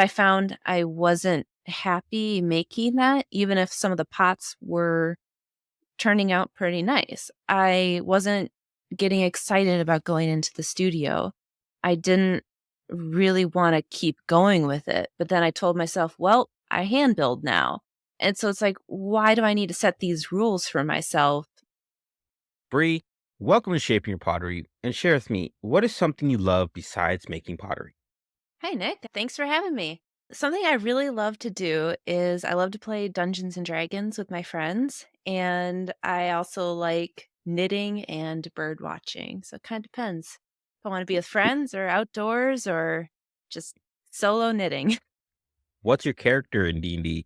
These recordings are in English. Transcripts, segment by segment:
I found I wasn't happy making that, even if some of the pots were turning out pretty nice. I wasn't getting excited about going into the studio. I didn't really want to keep going with it. But then I told myself, well, I hand build now. And so it's like, why do I need to set these rules for myself? Bree, welcome to Shaping Your Pottery and share with me what is something you love besides making pottery? Hi, Nick. Thanks for having me. Something I really love to do is I love to play Dungeons and Dragons with my friends. And I also like knitting and bird watching. So it kind of depends if I want to be with friends or outdoors or just solo knitting. What's your character in D&D?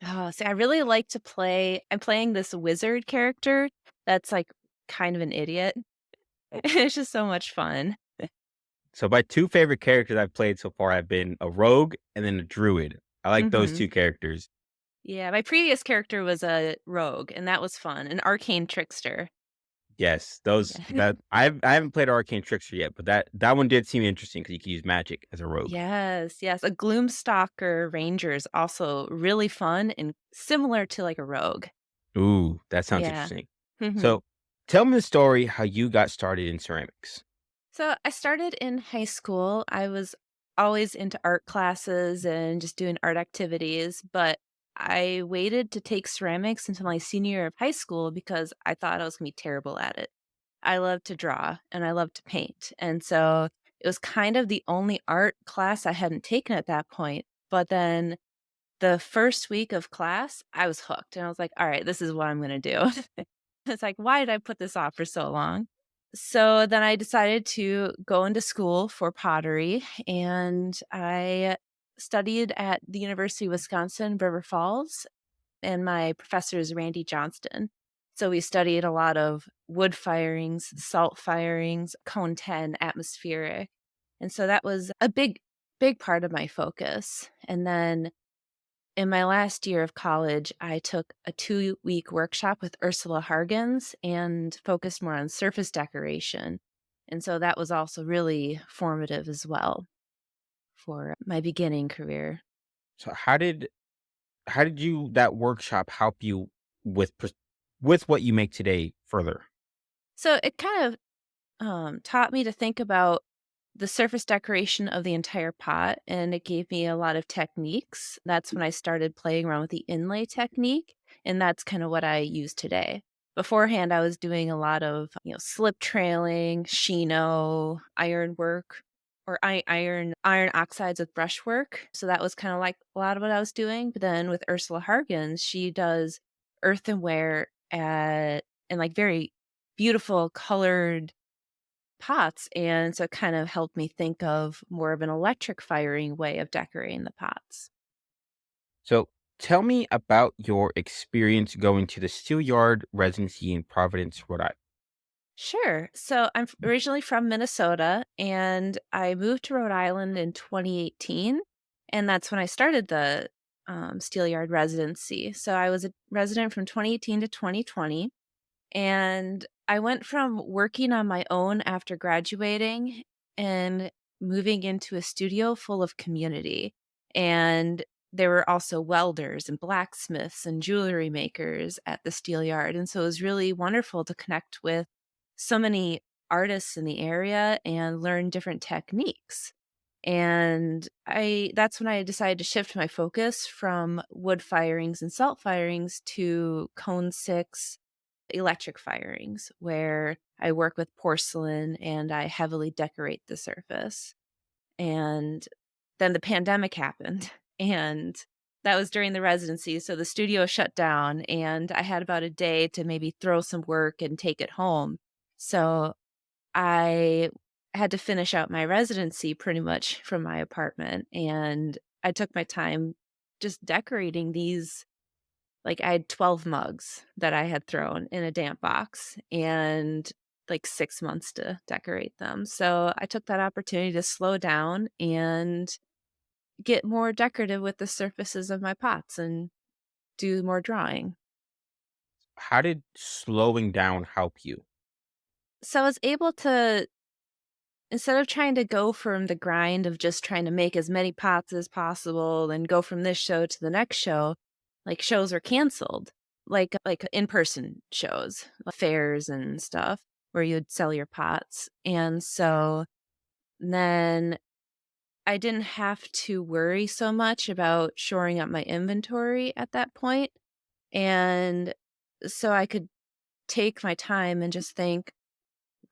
Oh, see, I really like to play. I'm playing this wizard character that's like kind of an idiot. It's just so much fun. So my two favorite characters I've played so far have been a rogue and then a druid. I like those Hmm. two characters. Yeah, my previous character was a rogue, and that was fun, an arcane trickster. Yes, those Yeah. that I haven't played Arcane Trickster yet, but that one did seem interesting because you can use magic as a rogue. Yes, yes. A Gloomstalker Ranger is also really fun and similar to like a rogue. Ooh, that sounds Yeah. interesting. Hmm. So tell me the story how you got started in ceramics. So I started in high school. I was always into art classes and just doing art activities, but I waited to take ceramics until my senior year of high school because I thought I was going to be terrible at it. I love to draw and I love to paint. And so it was kind of the only art class I hadn't taken at that point. But then the first week of class, I was hooked and I was like, all right, this is what I'm going to do. It's like, why did I put this off for so long? So then I decided to go into school for pottery and I studied at the University of Wisconsin, River Falls, and my professor is Randy Johnston. So we studied a lot of wood firings, salt firings, cone 10, atmospheric. And so that was a big part of my focus. And then in my last year of college, I took a 2-week workshop with Ursula Hargens and focused more on surface decoration. And so that was also really formative as well for my beginning career. So how did you that workshop help you with with what you make today further? So it kind of taught me to think about the surface decoration of the entire pot, and it gave me a lot of techniques. That's when I started playing around with the inlay technique, and that's kind of what I use today. Beforehand, I was doing a lot of, slip trailing, chino, iron work, or iron oxides with brushwork. So that was kind of like a lot of what I was doing. But then with Ursula Hargens, she does earthenware and like very beautiful colored pots, and so it kind of helped me think of more of an electric firing way of decorating the pots. So tell me about your experience going to the Steelyard residency in Providence, Rhode Island. Sure. So I'm originally from Minnesota, and I moved to Rhode Island in 2018, and that's when I started the Steelyard residency. So I was a resident from 2018 to 2020, and I went from working on my own after graduating and moving into a studio full of community. And there were also welders and blacksmiths and jewelry makers at the steel yard. And so it was really wonderful to connect with so many artists in the area and learn different techniques. And I that's when I decided to shift my focus from wood firings and salt firings to cone 6 electric firings, where I work with porcelain and I heavily decorate the surface. And then the pandemic happened, and that was during the residency, so the studio shut down, and I had about a day to maybe throw some work and take it home. So I had to finish out my residency pretty much from my apartment, and I took my time just decorating these. Like, I had 12 mugs that I had thrown in a damp box and, like, 6 months to decorate them. So, I took that opportunity to slow down and get more decorative with the surfaces of my pots and do more drawing. How did slowing down help you? So, I was able to instead of trying to go from the grind of just trying to make as many pots as possible and go from this show to the next show, like shows are canceled, like in-person shows, fairs and stuff where you'd sell your pots. And so then I didn't have to worry so much about shoring up my inventory at that point. And so I could take my time and just think,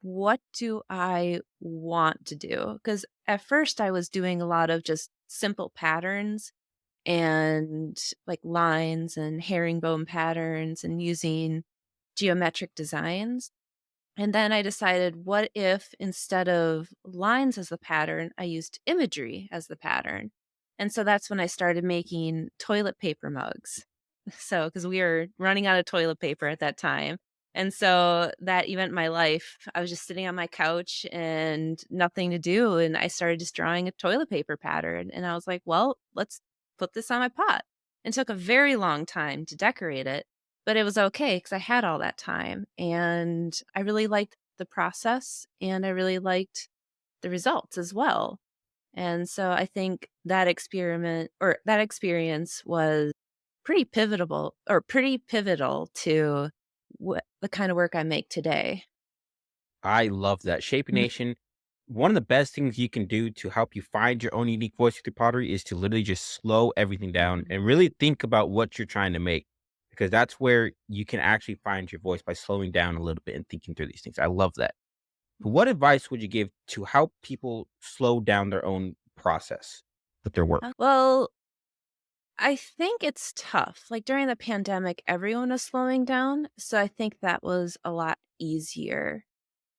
what do I want to do? Because at first I was doing a lot of just simple patterns and like lines and herringbone patterns and using geometric designs. And then I decided, what if instead of lines as the pattern, I used imagery as the pattern? And so that's when I started making toilet paper mugs. So, because we were running out of toilet paper at that time. And so that event in my life, I was just sitting on my couch and nothing to do. And I started just drawing a toilet paper pattern. And I was like, well, let's put this on my pot. And took a very long time to decorate it, but it was okay because I had all that time, and I really liked the process, and I really liked the results as well. And so I think that experience was pretty pivotal to what the kind of work I make today. I love that. Shape Mhm. Nation, one of the best things you can do to help you find your own unique voice with your pottery is to literally just slow everything down and really think about what you're trying to make. Because that's where you can actually find your voice by slowing down a little bit and thinking through these things. I love that. But what advice would you give to help people slow down their own process with their work? Well, I think it's tough. Like during the pandemic, everyone was slowing down, so I think that was a lot easier.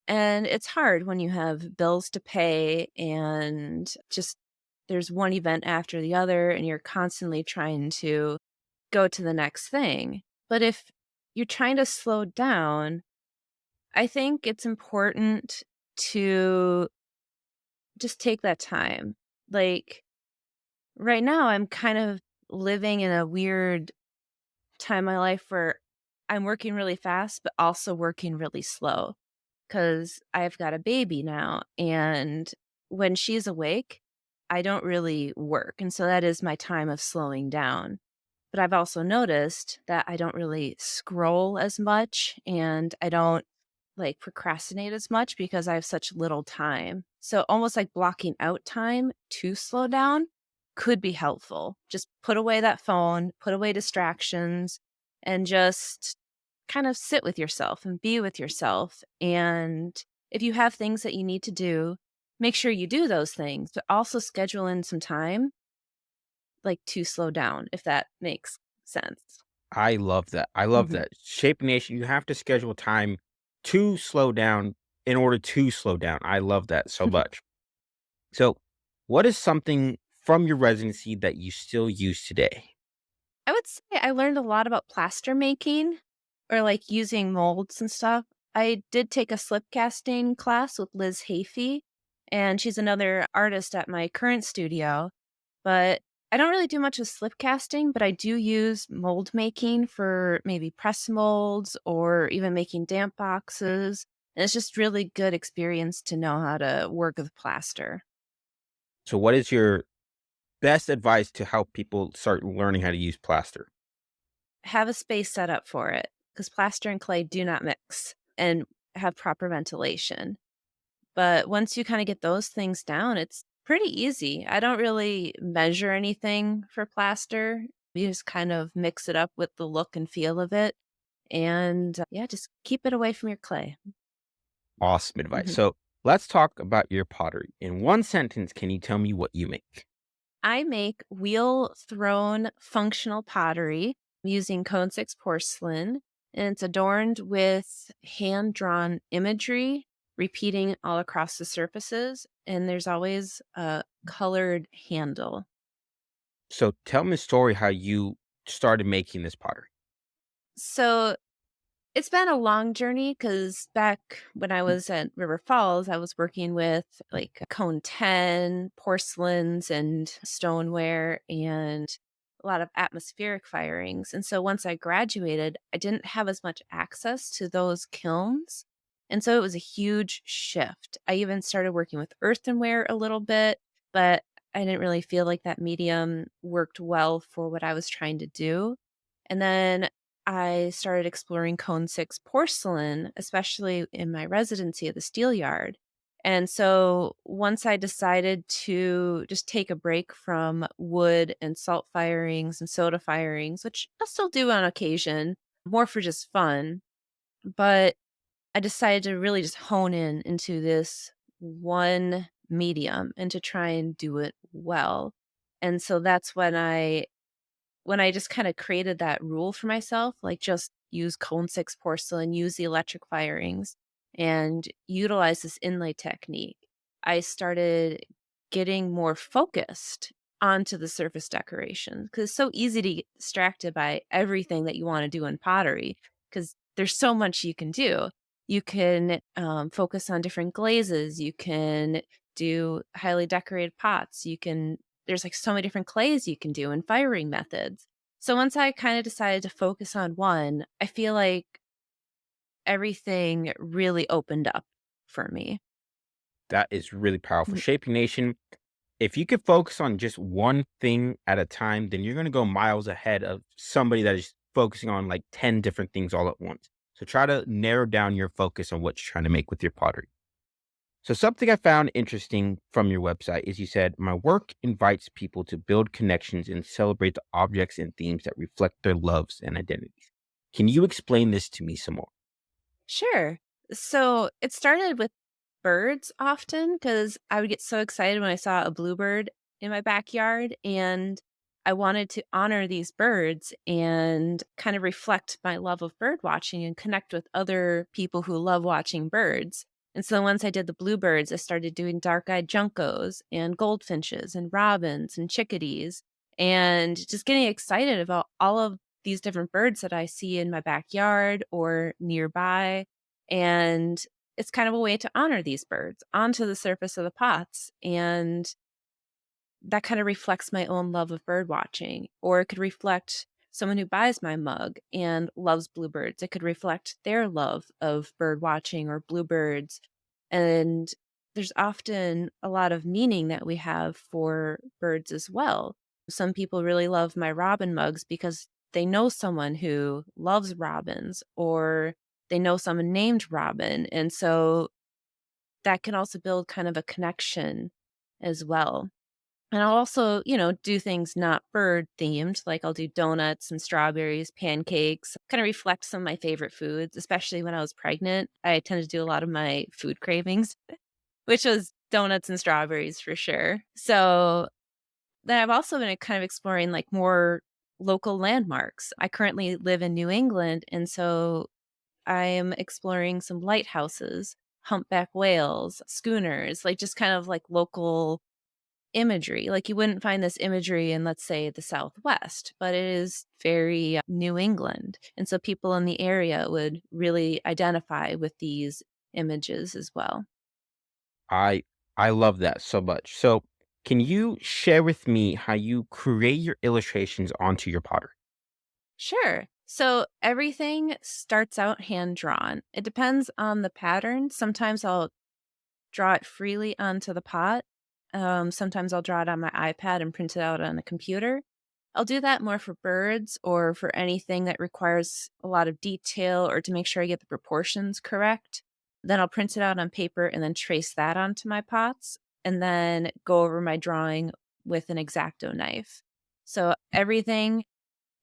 And it's hard when you have bills to pay and just there's one event after the other and you're constantly trying to go to the next thing. But if you're trying to slow down, I think it's important to just take that time. Like right now, I'm kind of living in a weird time in my life where I'm working really fast, but also working really slow. 'Cause I've got a baby now, and when she's awake, I don't really work, and so that is my time of slowing down. But I've also noticed that I don't really scroll as much, and I don't, like, procrastinate as much because I have such little time. So almost like blocking out time to slow down could be helpful. Just put away that phone, put away distractions, and just kind of sit with yourself and be with yourself. And if you have things that you need to do, make sure you do those things, but also schedule in some time, like to slow down, if that makes sense. I love that. I love Mhm. that. Shape Nation, you have to schedule time to slow down in order to slow down. I love that so much. So, what is something from your residency that you still use today? I would say I learned a lot about plaster making or like using molds and stuff. I did take a slip casting class with Liz Hafey, and she's another artist at my current studio. But I don't really do much with slip casting, but I do use mold making for maybe press molds or even making damp boxes. And it's just really good experience to know how to work with plaster. So, what is your best advice to help people start learning how to use plaster? Have a space set up for it because plaster and clay do not mix and have proper ventilation. But once you kind of get those things down, it's pretty easy. I don't really measure anything for plaster. You just kind of mix it up with the look and feel of it. And yeah, just keep it away from your clay. Awesome advice. Mhm. So, let's talk about your pottery. In one sentence, can you tell me what you make? I make wheel thrown functional pottery using cone six porcelain, and it's adorned with hand drawn imagery repeating all across the surfaces. And there's always a colored handle. So, tell me a story how you started making this pottery. So it's been a long journey because back when I was at River Falls, I was working with like cone 10, porcelains, and stoneware, and a lot of atmospheric firings. And so once I graduated, I didn't have as much access to those kilns. And so it was a huge shift. I even started working with earthenware a little bit, but I didn't really feel like that medium worked well for what I was trying to do. And then I started exploring cone six porcelain, especially in my residency at the steel yard. And so once I decided to just take a break from wood and salt firings and soda firings, which I'll still do on occasion, more for just fun, but I decided to really just hone in into this one medium and to try and do it well. And so that's when I just kinda created that rule for myself, like, just use cone 6 porcelain, use the electric firings, and utilize this inlay technique, I started getting more focused onto the surface decoration because it's so easy to get distracted by everything that you wanna do in pottery because there's so much you can do. You can, focus on different glazes, you can do highly decorated pots, you can there's, like, so many different clays you can do and firing methods. So once I kinda decided to focus on one, I feel like everything really opened up for me. That is really powerful. Mm, Shaping Nation, if you could focus on just one thing at a time, then you're going to go miles ahead of somebody that is focusing on like 10 different things all at once. So try to narrow down your focus on what you're trying to make with your pottery. So, something I found interesting from your website is you said, my work invites people to build connections and celebrate the objects and themes that reflect their loves and identities. Can you explain this to me some more? sure. So it started with birds often because I would get so excited when I saw a bluebird in my backyard, and I wanted to honor these birds and kind of reflect my love of bird watching and connect with other people who love watching birds. And so once I did the bluebirds, I started doing dark-eyed juncos and goldfinches and robins and chickadees and just getting excited about all of these different birds that I see in my backyard or nearby. And it's kind of a way to honor these birds onto the surface of the pots, and that kind of reflects my own love of bird watching, or it could reflect someone who buys my mug and loves bluebirds. It could reflect their love of bird watching or bluebirds, and there's often a lot of meaning that we have for birds as well. Some people really love my robin mugs because they know someone who loves robins, or they know someone named Robin, and so that can also build kind of a connection as well. And I'll also, do things not bird themed, like I'll do donuts and strawberries, pancakes, kind of reflect some of my favorite foods, especially when I was pregnant. I tend to do a lot of my food cravings, which was donuts and strawberries for sure. So then I've also been kind of exploring like more local landmarks. I currently live in New England, and so I am exploring some lighthouses, humpback whales, schooners, like just kind of like local imagery. Like you wouldn't find this imagery in, let's say, the Southwest, but it is very New England. And so people in the area would really identify with these images as well. I I love that so much. So, can you share with me how you create your illustrations onto your pottery? Sure. So everything starts out hand drawn. It depends on the pattern. Sometimes I'll draw it freely onto the pot. Sometimes I'll draw it on my iPad and print it out on a computer. I'll do that more for birds or for anything that requires a lot of detail or to make sure I get the proportions correct. Then I'll print it out on paper and then trace that onto my pots and then go over my drawing with an X-Acto knife. So everything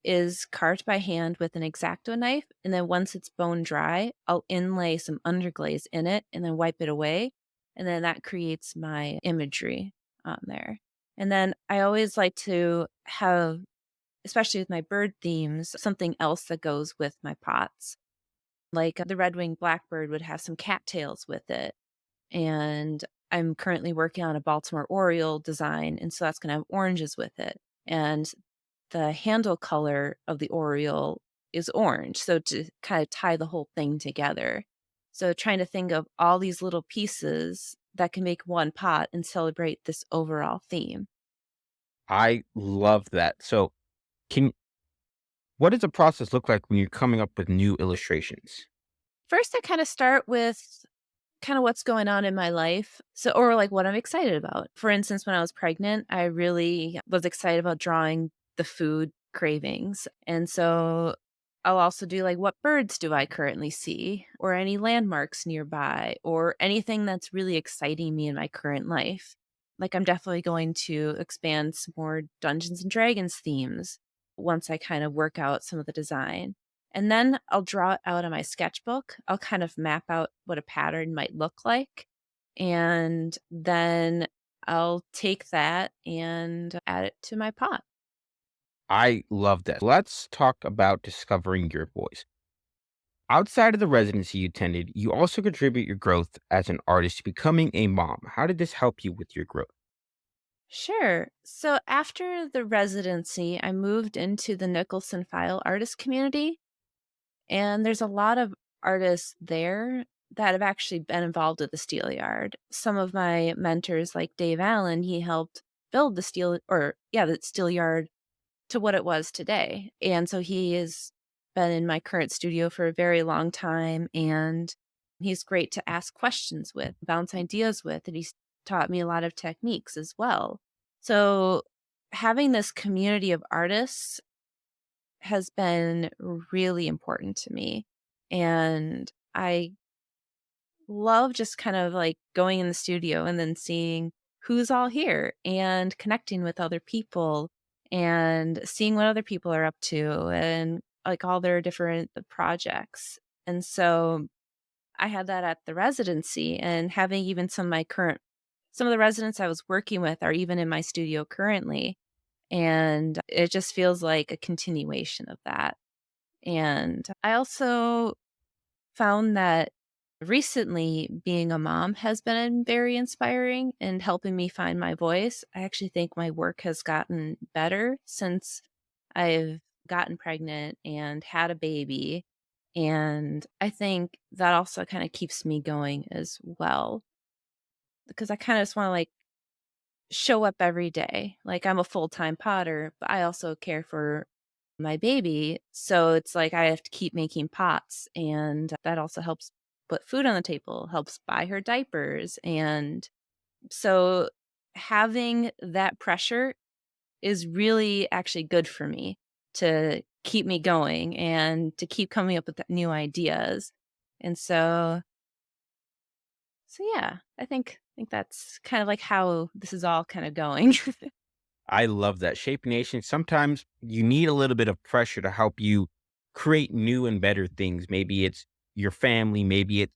is carved by hand with an X-Acto knife, and then once it's bone dry, I'll inlay some underglaze in it and then wipe it away, and then that creates my imagery on there. And then I always like to have, especially with my bird themes, something else that goes with my pots. Like the red-winged blackbird would have some cattails with it, and I'm currently working on a Baltimore Oriole design, and so that's gonna have oranges with it. And the handle color of the Oriole is orange, so to kinda tie the whole thing together. So trying to think of all these little pieces that can make one pot and celebrate this overall theme. I love that. So, can what does the process look like when you're coming up with new illustrations? First, I kind of start with kind of what's going on in my life. So, or like what I'm excited about. For instance, when I was pregnant, I really was excited about drawing the food cravings. And so I'll also do like what birds do I currently see, or any landmarks nearby, or anything that's really exciting me in my current life. Like, I'm definitely going to expand some more Dungeons and Dragons themes once I kind of work out some of the design. And then I'll draw it out on my sketchbook. I'll kind of map out what a pattern might look like. And then I'll take that and add it to my pot. I love that. Let's talk about discovering your voice. Outside of the residency you attended, you also contribute your growth as an artist to becoming a mom. How did this help you with your growth? Sure. So after the residency, I moved into the Nicholson File artist community. And there's a lot of artists there that have actually been involved with the steel yard. Some of my mentors, like Dave Allen, he helped build the steel yard to what it was today. And so he has been in my current studio for a very long time. And he's great to ask questions with, bounce ideas with. And he's taught me a lot of techniques as well. So having this community of artists has been really important to me. And I love just kind of like going in the studio and then seeing who's all here and connecting with other people and seeing what other people are up to and like all their different projects. And so I had that at the residency, and having even some of the residents I was working with are even in my studio currently. And it just feels like a continuation of that. And I also found that recently being a mom has been very inspiring and helping me find my voice. I actually think my work has gotten better since I've gotten pregnant and had a baby. And I think that also kind of keeps me going as well because I kind of just want to like show up every day. Like, I'm a full-time potter, but I also care for my baby, so it's like I have to keep making pots, and that also helps put food on the table, helps buy her diapers, and so having that pressure is really actually good for me to keep me going and to keep coming up with new ideas. And so yeah, I think that's kind of like how this is all kind of going. I love that. Shape Nation, sometimes you need a little bit of pressure to help you create new and better things. Maybe it's your family, maybe it's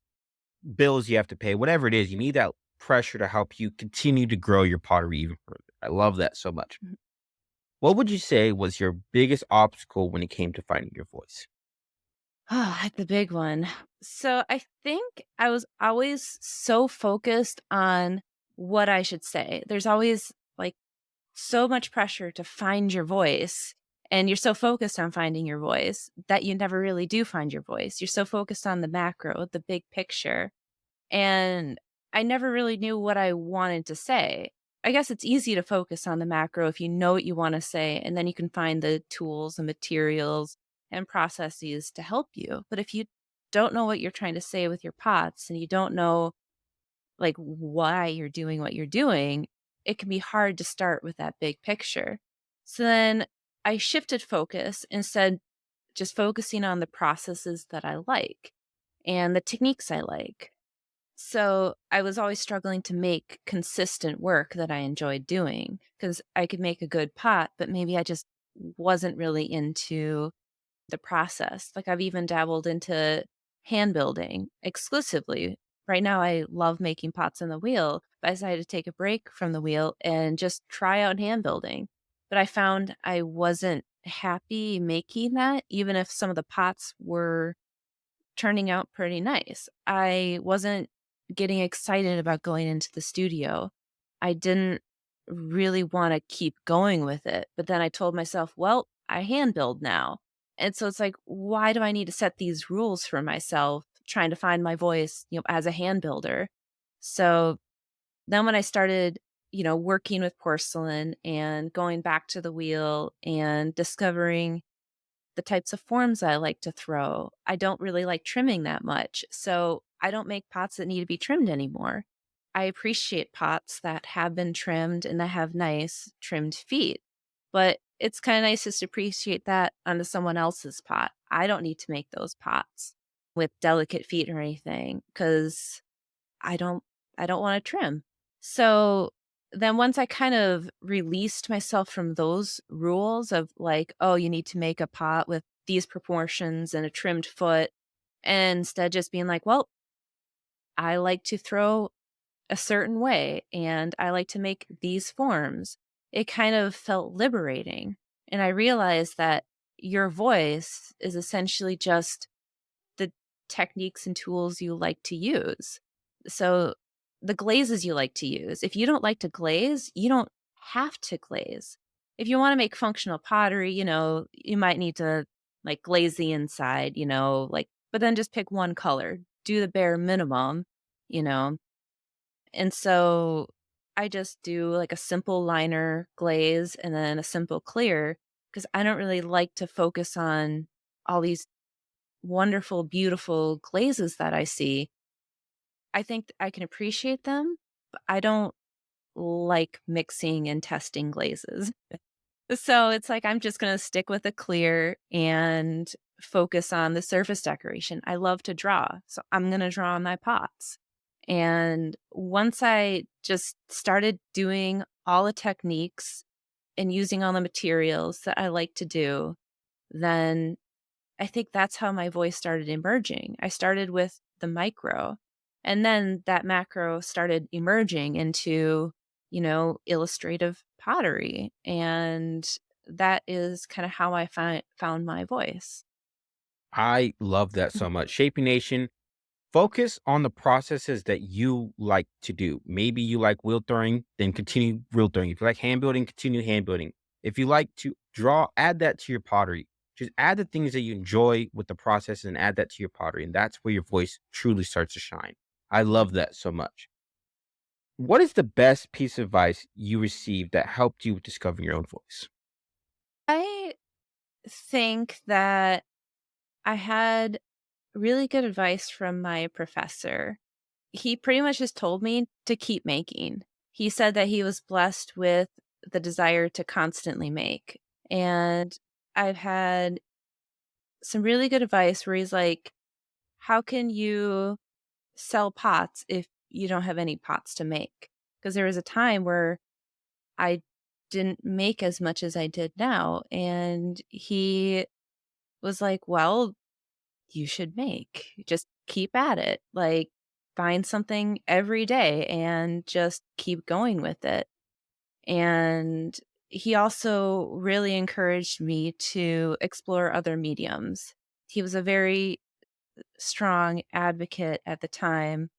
bills you have to pay, whatever it is, you need that pressure to help you continue to grow your pottery even further. I love that so much. What would you say was your biggest obstacle when it came to finding your voice? That's a big one. So I think I was always so focused on what I should say. There's always like so much pressure to find your voice. And you're so focused on finding your voice that you never really do find your voice. You're so focused on the macro, the big picture. And I never really knew what I wanted to say. I guess it's easy to focus on the macro if you know what you want to say, and then you can find the tools and materials and processes to help you. But if you don't know what you're trying to say with your pots and you don't know like why you're doing what you're doing, it can be hard to start with that big picture. So then I shifted focus instead, just focusing on the processes that I like and the techniques I like. So I was always struggling to make consistent work that I enjoyed doing because I could make a good pot, but maybe I just wasn't really into the process. Like, I've even dabbled into hand building exclusively. Right now, I love making pots on the wheel, but I decided to take a break from the wheel and just try out hand building. But I found I wasn't happy making that, even if some of the pots were turning out pretty nice. I wasn't getting excited about going into the studio. I didn't really want to keep going with it. But then I told myself, well, I hand build now. And so it's like, why do I need to set these rules for myself trying to find my voice, as a hand builder? So then when I started, working with porcelain and going back to the wheel and discovering the types of forms I like to throw. I don't really like trimming that much, so I don't make pots that need to be trimmed anymore. I appreciate pots that have been trimmed and that have nice trimmed feet, but it's kinda nice just to appreciate that onto someone else's pot. I don't need to make those pots with delicate feet or anything because I don't I don't wanna trim. So, then once I kind of released myself from those rules of like, "Oh, you need to make a pot with these proportions and a trimmed foot," and instead just being like, "Well, I like to throw a certain way, and I like to make these forms." It kind of felt liberating, and I realized that your voice is essentially just the techniques and tools you like to use. So, the glazes you like to use. If you don't like to glaze, you don't have to glaze. If you wanna make functional pottery, you might need to, like, glaze the inside, but then just pick one color. Do the bare minimum, you know? And so, I just do, like, a simple liner glaze and then a simple clear because I don't really like to focus on all these wonderful, beautiful glazes that I see. I think I can appreciate them, but I don't like mixing and testing glazes. So it's like I'm just gonna stick with a clear and focus on the surface decoration. I love to draw, so I'm gonna draw on my pots. And once I just started doing all the techniques and using all the materials that I like to do, then I think that's how my voice started emerging. I started with the micro, and then that macro started emerging into, illustrative pottery. And that is kind of how I found my voice. I love that so much. Shaping Nation, focus on the processes that you like to do. Maybe you like wheel throwing, then continue wheel throwing. If you like hand building, continue hand building. If you like to draw, add that to your pottery. Just add the things that you enjoy with the process and add that to your pottery. And that's where your voice truly starts to shine. I love that so much. What is the best piece of advice you received that helped you with discovering your own voice? I think that I had really good advice from my professor. He pretty much just told me to keep making. He said that he was blessed with the desire to constantly make. And I've had some really good advice where he's like, "How can you sell pots if you don't have any pots to make?" Because there was a time where I didn't make as much as I did now. And he was like, "Well, you should make. Just keep at it. Like, find something every day and just keep going with it." And he also really encouraged me to explore other mediums. He was a very strong advocate at the time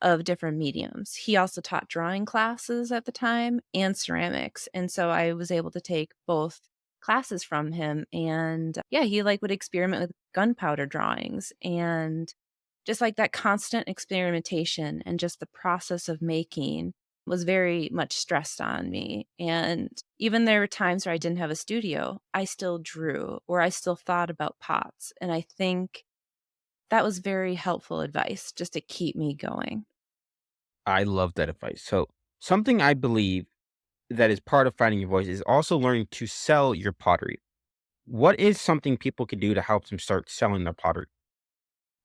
of different mediums. He also taught drawing classes at the time and ceramics, and so I was able to take both classes from him. And yeah, he like would experiment with gunpowder drawings, and just like that constant experimentation and just the process of making was very much stressed on me. And even there were times where I didn't have a studio, I still drew or I still thought about pots. And I think that was very helpful advice just to keep me going. I love that advice. So, something I believe that is part of finding your voice is also learning to sell your pottery. What is something people could do to help them start selling their pottery?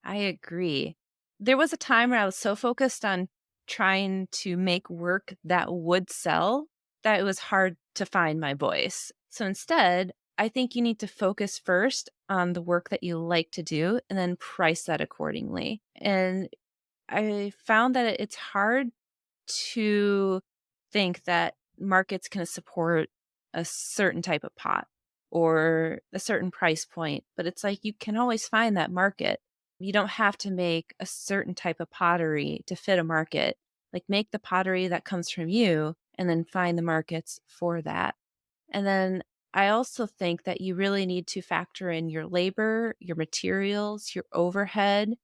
I agree. There was a time where I was so focused on trying to make work that would sell that it was hard to find my voice. So instead, I think you need to focus first on the work that you like to do and then price that accordingly. And I found that it's hard to think that markets can support a certain type of pot or a certain price point, but it's like you can always find that market. You don't have to make a certain type of pottery to fit a market. Like, make the pottery that comes from you and then find the markets for that. And then I also think that you really need to factor in your labor, your materials, your overhead,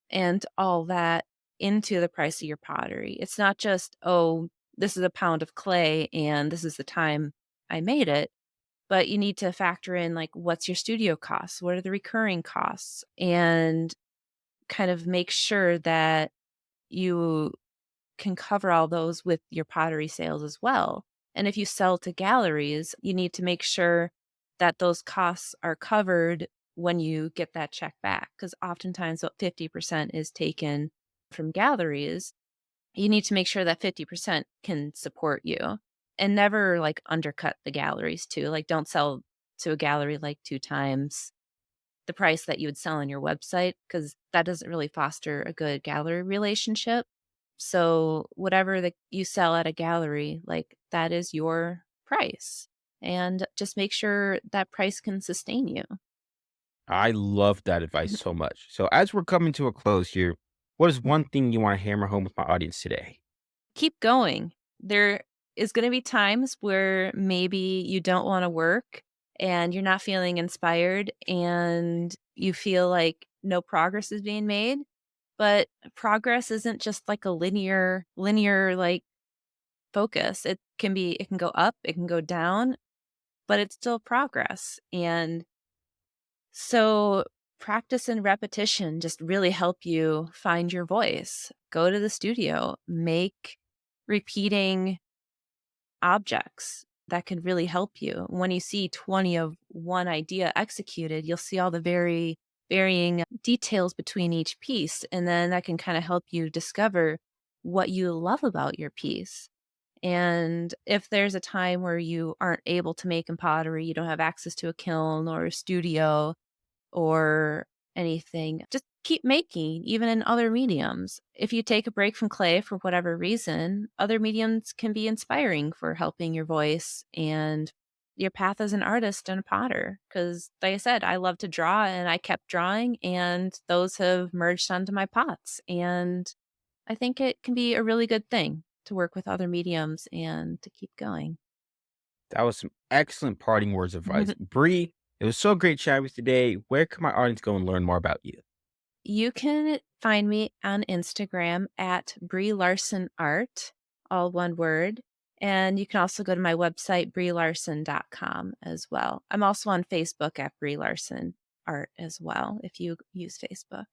and all that into the price of your pottery. It's not just, "Oh, this is a pound of clay and this is the time I made it." but you need to factor in, like, what's your studio costs? What are the recurring costs? And kind of make sure that you can cover all those with your pottery sales as well. And if you sell to galleries, you need to make sure that those costs are covered when you get that check back. Because oftentimes, what 50% is taken from galleries, you need to make sure that 50% can support you and never like undercut the galleries too. Like, don't sell to a gallery like two times the price that you would sell on your website, because that doesn't really foster a good gallery relationship. So whatever that you sell at a gallery, like, that is your price, and just make sure that price can sustain you. I love that advice so much. So as we're coming to a close here, what is one thing you want to hammer home with my audience today? Keep going. There is gonna be times where maybe you don't wanna work and you're not feeling inspired and you feel like no progress is being made, but progress isn't just like a linear, like, focus. It can go up, it can go down, but it's still progress, and so practice and repetition just really help you find your voice. Go to the studio, make repeating objects that could really help you. When you see 20 of one idea executed, you'll see all the varying details between each piece, and then that can kind of help you discover what you love about your piece. And if there's a time where you aren't able to make in pottery, you don't have access to a kiln or a studio or anything, just keep making, even in other mediums. If you take a break from clay for whatever reason, other mediums can be inspiring for helping your voice and your path as an artist and a potter. Because, like I said, I love to draw and I kept drawing, and those have merged onto my pots. And I think it can be a really good thing to work with other mediums and to keep going. That was some excellent parting words of advice. Bree, it was so great chatting with you today. Where can my audience go and learn more about you? You can find me on Instagram at Bri Larson Art, all one word. And you can also go to my website, brilarson.com as well. I'm also on Facebook at Bri Larson Art as well, if you use Facebook.